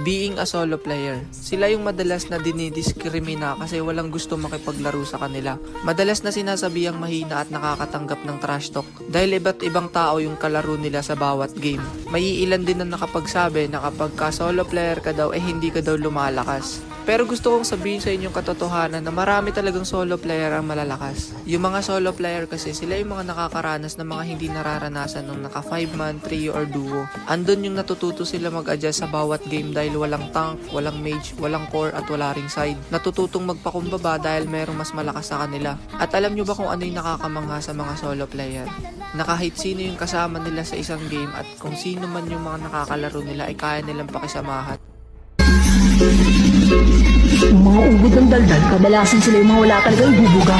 Being a solo player, sila yung madalas na dinidiskrimina kasi walang gusto makipaglaro sa kanila. Madalas na sinasabihang mahina at nakakatanggap ng trash talk dahil iba't ibang tao yung kalaro nila sa bawat game. May ilan din na nakapagsabi na kapag ka solo player ka daw hindi ka daw lumalakas. Pero gusto kong sabihin sa inyong katotohanan na marami talagang solo player ang malalakas. Yung mga solo player kasi sila yung mga nakakaranas ng mga hindi nararanasan ng naka 5-man, trio or duo. Andun yung natututo sila mag-adjust sa bawat game dahil walang tank, walang mage, walang core at wala ring side. Natututong magpakumbaba dahil merong mas malakas sa kanila. At alam nyo ba kung ano yung nakakamangha sa mga solo player? Na kahit sino yung kasama nila sa isang game at kung sino man yung mga nakakalaro nila ay kaya nilang pakisamahan. Yung mga ugod ng daldal, kadalasan sila yung mga wala talagang bubuga.